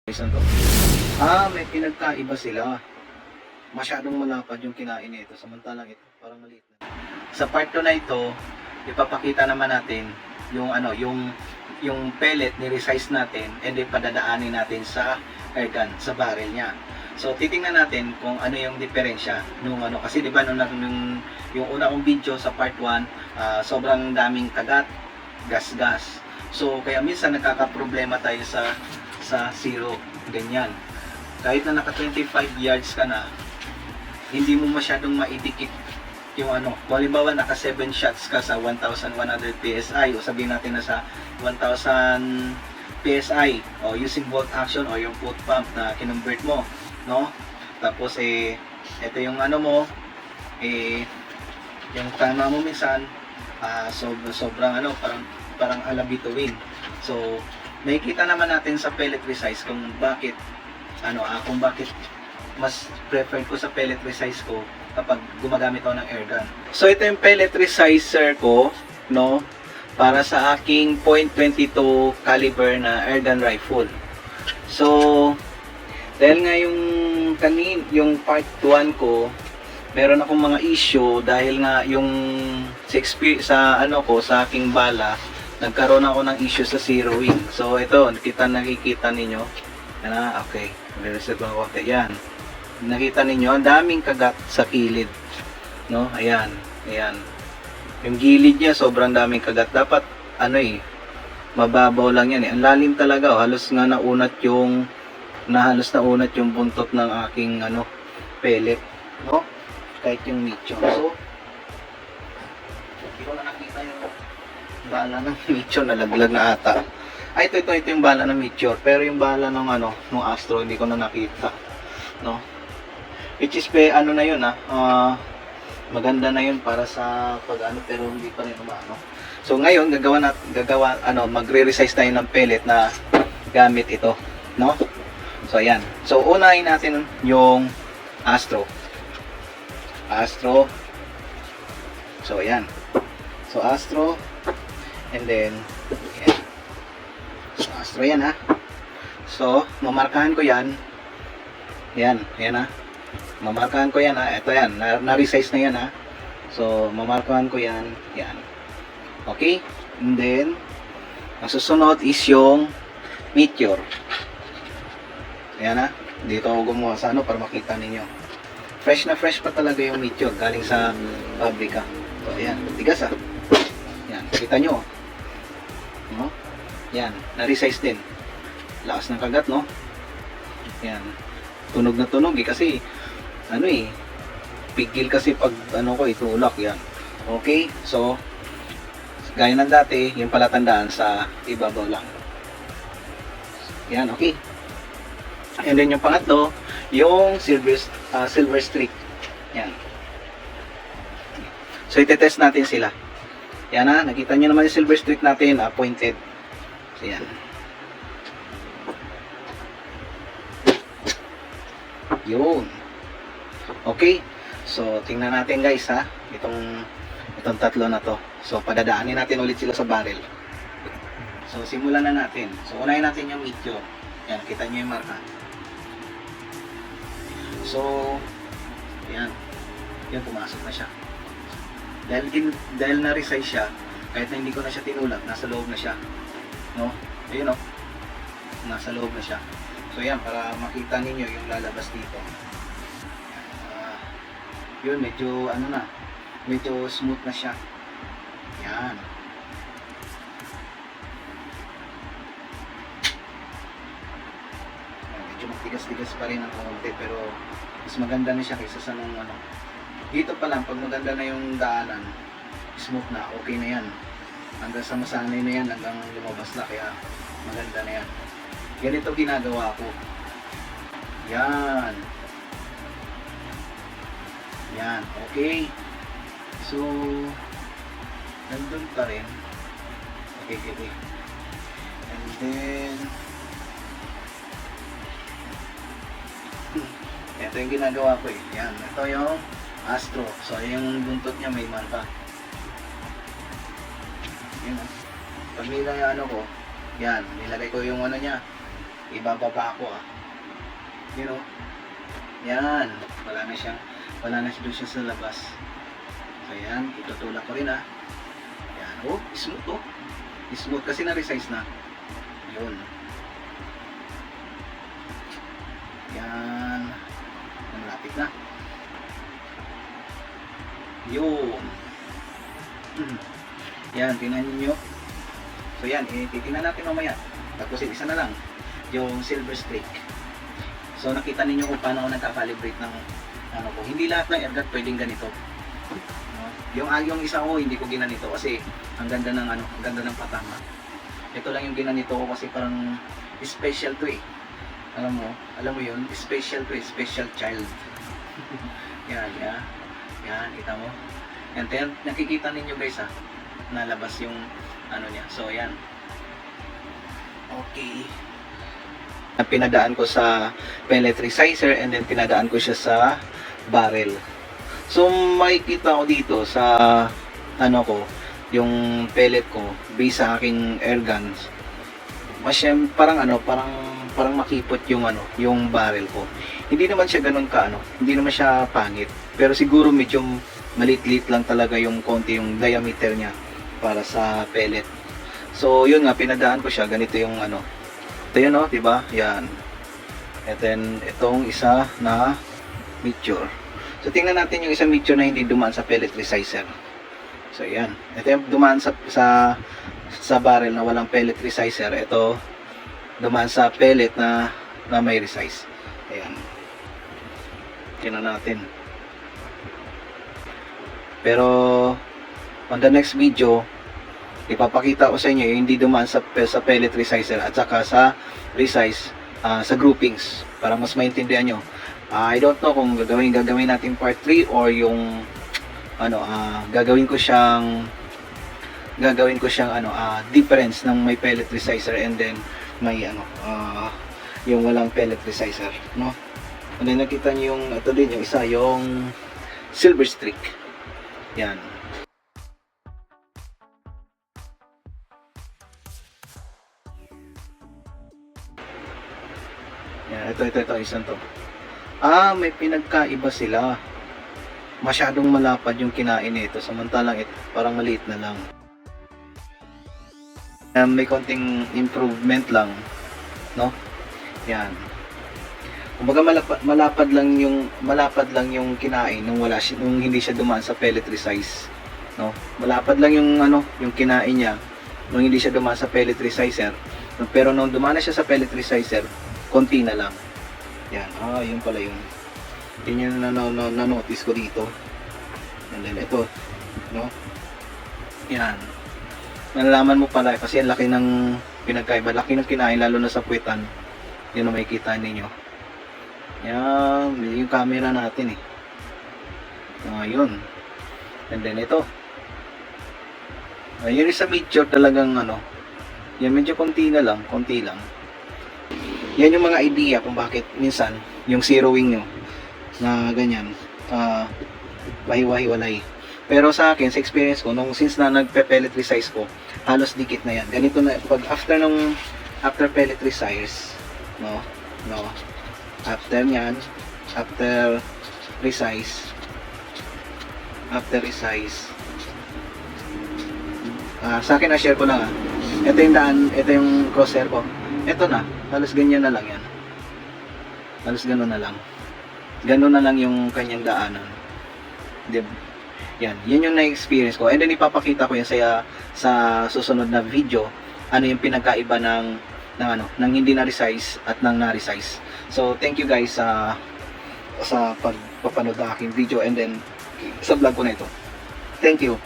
Isan to. May pinagkaiba sila. Masyadong malapad yung kinain nito, samantalang ito parang maliit na. Sa part 2 na ito, ipapakita naman natin yung yung pellet ni resize natin and then padadaanin natin sa air gun, sa barrel niya. So titingnan natin kung ano yung diferensya nung kasi di ba yung una kong video sa part 1, sobrang daming kagat, gas-gas. So kaya minsan nagkakaproblema tayo sa zero, ganyan. Kahit na naka 25 yards ka na, hindi mo masyadong maidikit yung kung halimbawa naka 7 shots ka sa 1100 PSI o sabihin natin na sa 1000 PSI o using bolt action o yung foot pump na kinonvert mo, no? Tapos ito yung mo, yung tama mo minsan, sobrang parang alabituin. So makikita naman natin sa pellet resize kung bakit mas preferred ko sa pellet resize ko kapag gumagamit ako ng air gun. So ito yung pellet resizer ko, no, para sa aking .22 caliber na air gun rifle. So dahil nga yung part 1 ko, meron akong mga issue dahil nga yung sa aking bala, nagkaroon ako ng issue sa zeroing. So ito, nakikita ninyo. Okay, reset ko konti. Yan. Nakita ninyo, ang daming kagat sa kilid. No? Ayan. Yung gilid niya, sobrang daming kagat. Dapat, mababaw lang yan. Ang lalim talaga. Halos nga naunat yung buntot ng aking, pellet. No? Kahit yung nicho. So, hindi ko na nakita yung bala ng Meteor, nalaglag na ata. Ito yung bala ng Meteor, pero yung bala ng ng Astro hindi ko na nakita, no? Which is na yun, maganda na yun para sa pero hindi pa rin umano. So ngayon magre-resize tayo ng pellet na gamit ito, no? So ayan. So unahin natin yung Astro. So ayan. So Astro. And then, yan. So, Astro yan, ha. So, mamarkahan ko yan. Yan ha. Mamarkahan ko yan, ha. Ito yan, na-resize na yan, ha. So, mamarkahan ko yan. Yan. Okay? And then, ang susunod is yung Meteor. Yan, ha. Dito ako gumawa sa para makita ninyo. Fresh na fresh pa talaga yung Meteor galing sa pabrika. So, ayan. Tigas, ha. Yan. Kita nyo, no? Yan, na-resize din. Lakas ng kagat, no? Yan. Tunog na tunog kasi pigil kasi pag itulak yan. Okay? So, gaya ng dati, yung palatandaan sa ibabaw lang. Yan, okay. And then yung pangatlo, yung silver streak. Yan. So, itetest natin sila. Yan na, nakita nyo naman yung silver streak natin, pointed. So yan. Yun. Okay. So tingnan natin guys, ha. Itong tatlo na to. So padadaanin natin ulit sila sa barrel. So simulan na natin. So unahin natin yung Meteor. Yan, kita nyo yung marka. So yan. Yan, pumasok na siya. Dahil na-resize siya, kahit na hindi ko na siya tinulak, nasa loob na siya, no? Ayun, no? Nasa loob na siya. So yan, para makita ninyo yung lalabas dito. Yun, medyo medyo smooth na siya. Yan. Medyo magtigas-tigas pa rin ang konti, pero mas maganda na siya kaysa sa nung dito pa lang, pag maganda na yung daanan, smooth na, okay na yan. Hanggang sa masanay na yan, hanggang lumabas na, kaya maganda na yan. Ganito ginagawa ko. Yan. Yan, okay. So, nandun pa rin. Okay. And then, ito yung ginagawa ko, Yan, ito yung Astro. So, yung buntot niya may marka. Yan. Pag nilagay ko, yan, nilagay ko yung niya, ibababa ko you know, yan, wala na doon siya sa labas. So yan, itutulak ko rin yan, smooth smooth kasi na-resize na yun, yan, malapit na yun. Yan, tingnan niyo. So yan, titingnan natin mamaya. Tapos isa na lang, yung silver streak. So nakita niyo kung paano ako nagka-calibrate ng ano ko. Hindi lahat ng ergat pwedeng ganito. No? Yung isa ko hindi ko ginanito kasi ang ganda ng ang ganda ng patama. Ito lang yung ginanito ko kasi parang special to Alam mo yun, special to special child. Yan, kita mo. Yan, nakikita ninyo guys nalabas yung niya. So yan. Okay. Pinadaan ko sa pellet resizer and then pinadaan ko siya sa barrel. So makikita ko dito sa yung pellet ko based sa aking air guns. Parang makipot yung barrel ko. Hindi naman siya ganun hindi naman siya pangit. Pero siguro medyo malit-lit lang talaga yung konti yung diameter niya para sa pellet. So yun nga, pinadaan ko siya, ganito yung ito yun diba? Yan. And then itong isa na mature. So tingnan natin yung isang mature na hindi dumaan sa pellet resizer. So yan. Ito yung dumaan sa barrel na walang pellet resizer. Ito dumaan sa pellet na may resize. Ayan. Tingnan natin. Pero on the next video, ipapakita ko sa inyo yung hindi dumaan sa pellet resizer at saka sa resize sa groupings para mas maintindihan nyo. I don't know kung gagawin natin part 3 or yung gagawin ko siyang difference ng may pellet resizer and then may yung walang pellet resizer, no? And then nakita nyo yung ito din, yung isa, yung silver streak. Yan. Yan, ito, isang to. May pinagkaiba sila. Masyadong malapad yung kinain nito, samantalang ito parang maliit na lang. May konting improvement lang, no? Yan. Kumbaga malapad lang yung kinain nung hindi siya dumaan sa pellet resize, no? Malapad lang yung yung kinain niya nung hindi siya dumaan sa pellet resizer. Pero nung dumaan na siya sa pellet resizer, konti na lang. Yan. Yun pala yun. Yun yung na-notice ko dito. And then ito, no? Yan. Malalaman mo pala kasi ang laki ng pinagkaiba, laki ng kinain lalo na sa puwetan. Yun ang makikita ninyo. Yan, yung camera natin yun. And then ito. Yun sa picture talagang yan medyo konti lang. Yan yung mga idea kung bakit minsan yung zeroing nyo na ganyan wahi-wahi-walay. Pero sa akin, sa experience ko, since na nagpe-pellet resize ko, halos dikit na yan. Ganito na, pag after pellet resize, no, after nyan, after resize, sa akin na-share ko lang ito yung daan, ito yung crosshair ko. Ito na, halos ganyan na lang yan. Halos gano'n na lang. Gano'n na lang yung kanyang daanan. Diba? Yan yung na-experience ko. And then ipapakita ko yan sa susunod na video. Ano yung pinagkaiba ng hindi na-resize at ng na-resize. So, thank you guys sa pagpapanood ng aking video and then sa vlog ko na ito. Thank you.